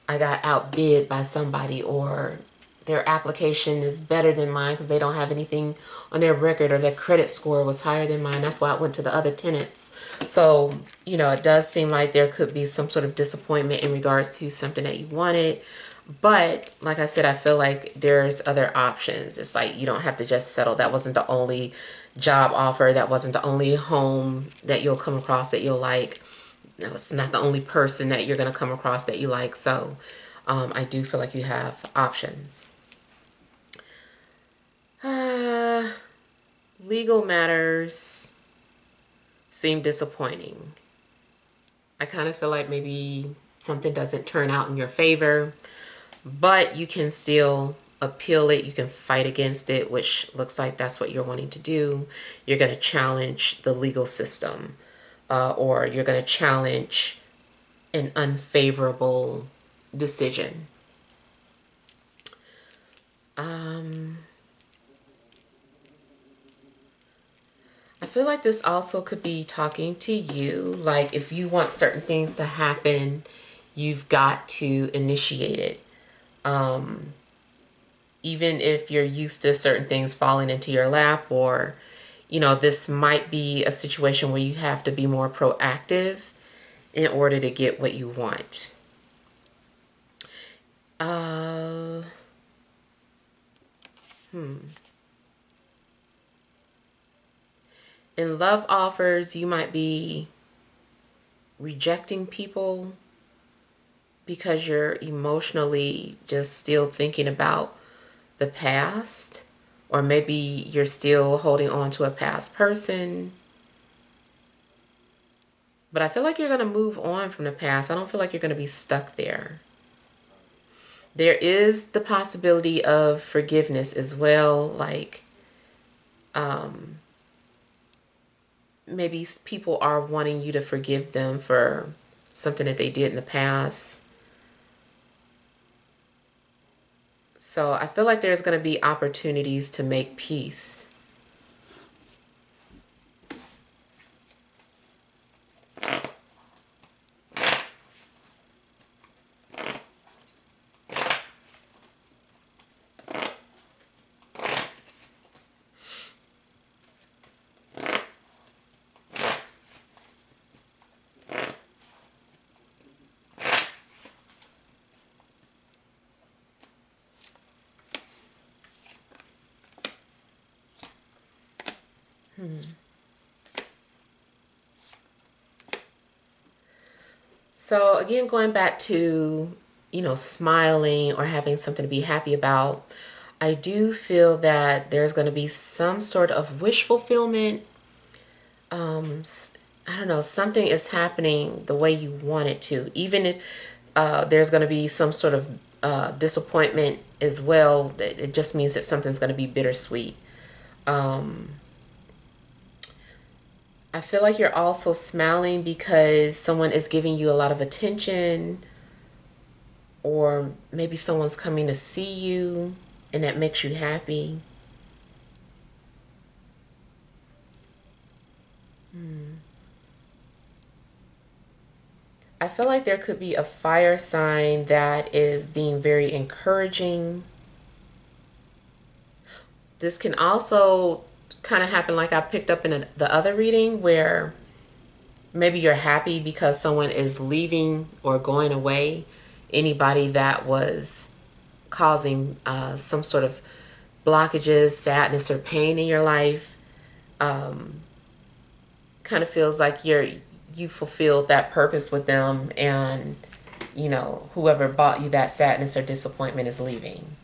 I got outbid by somebody, or their application is better than mine because they don't have anything on their record, or their credit score was higher than mine. That's why I went to the other tenants. So, it does seem like there could be some sort of disappointment in regards to something that you wanted. But like I said, I feel like there's other options. It's like you don't have to just settle. That wasn't the only job offer. That wasn't the only home that you'll come across that you'll like. That was not the only person that you're going to come across that you like. So I do feel like you have options. Legal matters seem disappointing. I kind of feel like maybe something doesn't turn out in your favor, but you can still appeal it. You can fight against it, which looks like that's what you're wanting to do. You're going to challenge the legal system, or you're going to challenge an unfavorable decision. I feel like this also could be talking to you. Like if you want certain things to happen, you've got to initiate it. Even if you're used to certain things falling into your lap, or, this might be a situation where you have to be more proactive in order to get what you want. In love offers, you might be rejecting people because you're emotionally just still thinking about the past, or maybe you're still holding on to a past person. But I feel like you're going to move on from the past. I don't feel like you're going to be stuck there. There is the possibility of forgiveness as well. Like, maybe people are wanting you to forgive them for something that they did in the past. So I feel like there's going to be opportunities to make peace. So again, going back to, smiling or having something to be happy about, I do feel that there's going to be some sort of wish fulfillment. I don't know, something is happening the way you want it to, even if there's going to be some sort of disappointment as well. It just means that something's going to be bittersweet. I feel like you're also smiling because someone is giving you a lot of attention, or maybe someone's coming to see you and that makes you happy. I feel like there could be a fire sign that is being very encouraging. This can also kind of happen like I picked up in the other reading, where maybe you're happy because someone is leaving or going away. Anybody that was causing some sort of blockages, sadness, or pain in your life, kind of feels like you fulfilled that purpose with them, and whoever brought you that sadness or disappointment is leaving.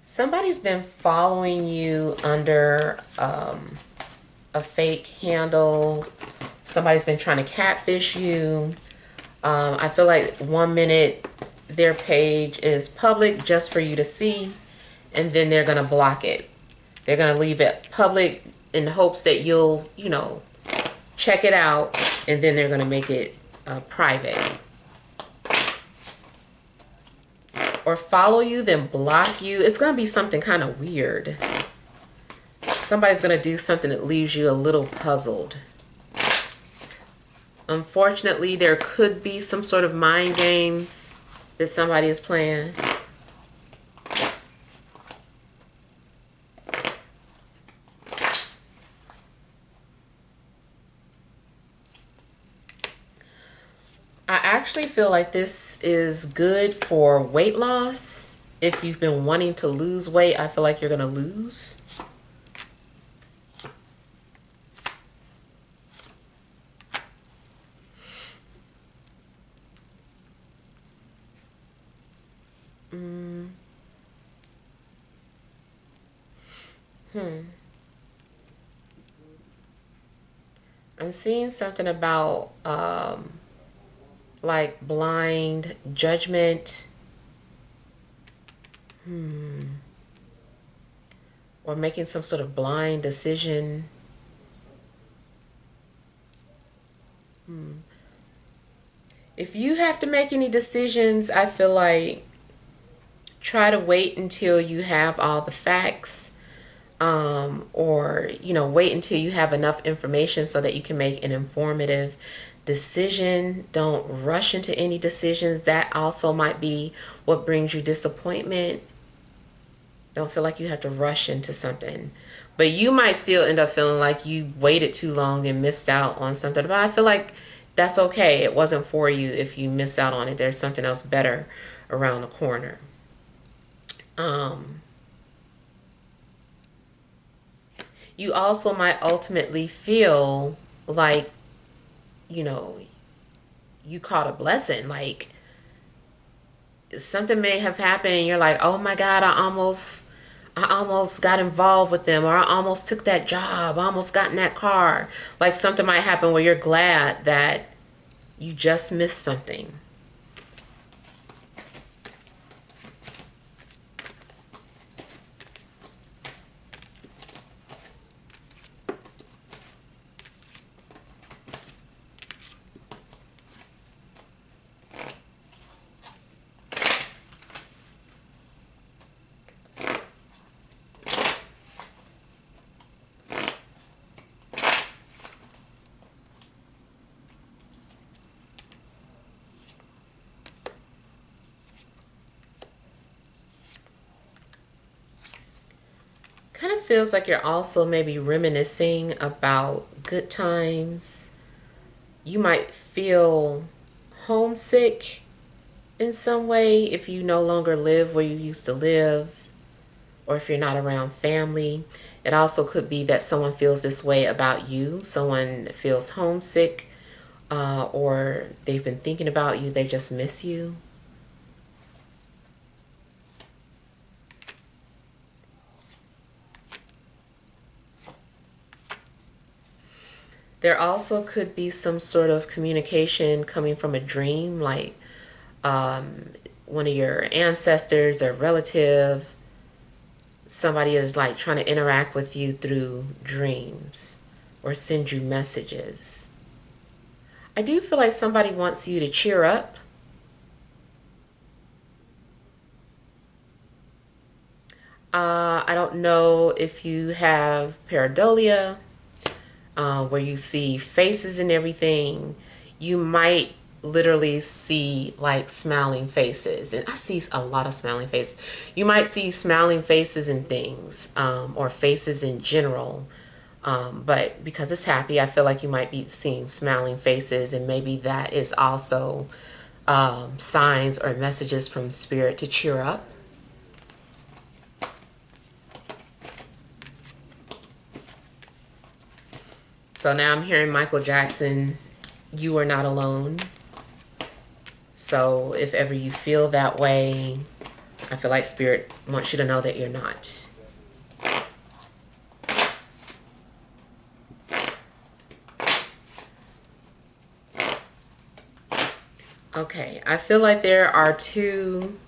Somebody's been following you under a fake handle. Somebody's been trying to catfish you. I feel like 1 minute their page is public just for you to see, and then they're going to block it. They're going to leave it public in the hopes that you'll, check it out, and then they're going to make it private. Or follow you, then block you. It's going to be something kind of weird. Somebody's going to do something that leaves you a little puzzled. Unfortunately, there could be some sort of mind games that somebody is playing. I actually feel like this is good for weight loss. If you've been wanting to lose weight, I feel like you're going to lose. I'm seeing something about like blind judgment, or making some sort of blind decision. If you have to make any decisions, I feel like try to wait until you have all the facts, or wait until you have enough information so that you can make an informative decision. Don't rush into any decisions. That also might be what brings you disappointment. Don't feel like you have to rush into something, but you might still end up feeling like you waited too long and missed out on something. But I feel like that's okay. It wasn't for you. If you miss out on it, there's something else better around the corner. um you also might ultimately feel like, you know, you caught a blessing. Like something may have happened and you're like, oh my God, I almost got involved with them, or I almost took that job, I almost got in that car. Like something might happen where you're glad that you just missed something. Kind of feels like you're also maybe reminiscing about good times. You might feel homesick in some way if you no longer live where you used to live, or if you're not around family. It also could be that someone feels this way about you. Someone feels homesick, or they've been thinking about you, they just miss you. There also could be some sort of communication coming from a dream, like one of your ancestors or relative. Somebody is like trying to interact with you through dreams or send you messages. I do feel like somebody wants you to cheer up. I don't know if you have pareidolia, where you see faces and everything. You might literally see like smiling faces, and I see a lot of smiling faces. You might see smiling faces and things, or faces in general. But because it's happy, I feel like you might be seeing smiling faces, and maybe that is also signs or messages from spirit to cheer up. So now I'm hearing Michael Jackson, "You Are Not Alone." So if ever you feel that way, I feel like spirit wants you to know that you're not. Okay, I feel like there are two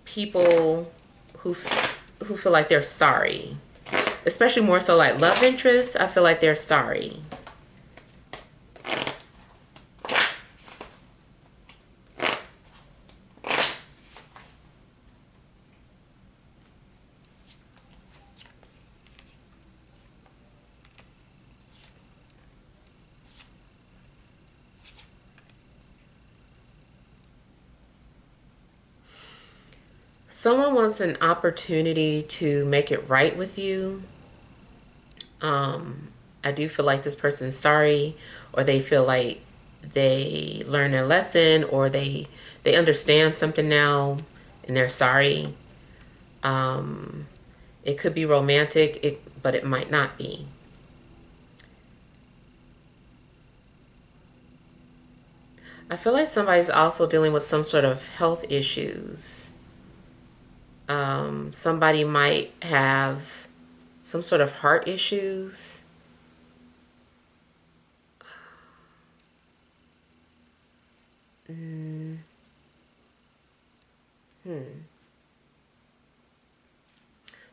people who feel like they're sorry, especially more so like love interests. I feel like they're sorry. Someone wants an opportunity to make it right with you. I do feel like this person's sorry, or they feel like they learn their lesson, or they understand something now and they're sorry. It could be romantic, but it might not be. I feel like somebody's also dealing with some sort of health issues. Somebody might have some sort of heart issues.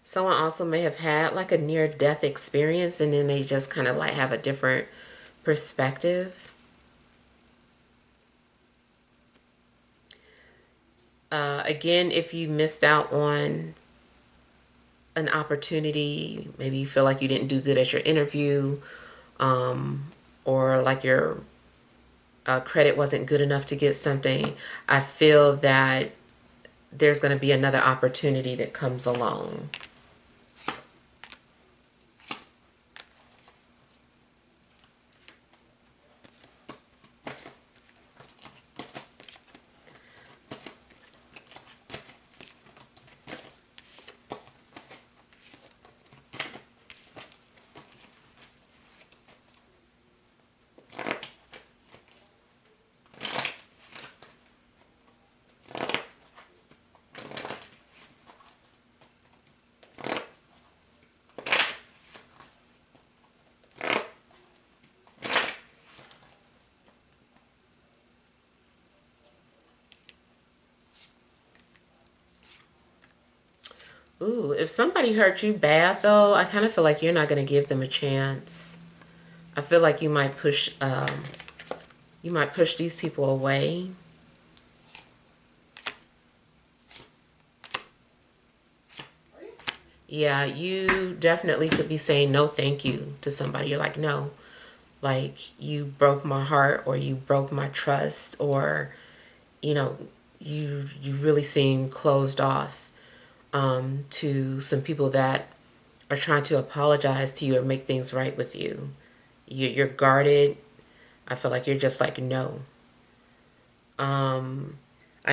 Someone also may have had like a near-death experience, and then they just kind of like have a different perspective. Again, if you missed out on an opportunity, maybe you feel like you didn't do good at your interview, or like your credit wasn't good enough to get something, I feel that there's going to be another opportunity that comes along. Ooh, if somebody hurt you bad though, I kind of feel like you're not going to give them a chance. I feel like you might push these people away. Yeah, you definitely could be saying no thank you to somebody. You're like, no, like you broke my heart, or you broke my trust, or you know, you really seem closed off to some people that are trying to apologize to you or make things right with you. You're guarded. I feel like you're just like, no. I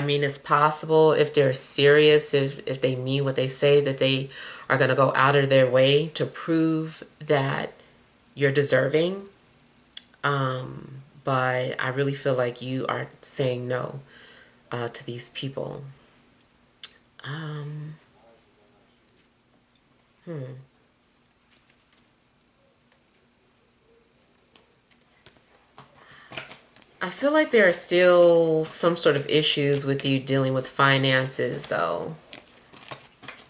mean, it's possible if they're serious, if they mean what they say, that they are going to go out of their way to prove that you're deserving. But I really feel like you are saying no to these people. Um, I feel like there are still some sort of issues with you dealing with finances, though.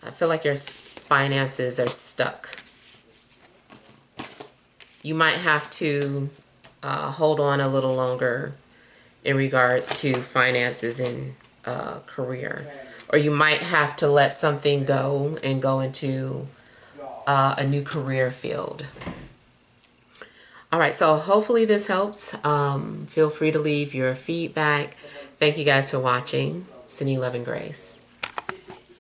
I feel like your finances are stuck. You might have to hold on a little longer in regards to finances and career. Or you might have to let something go and go into a new career field. All right, so hopefully this helps. Feel free to leave your feedback. Thank you guys for watching. Sending love and grace.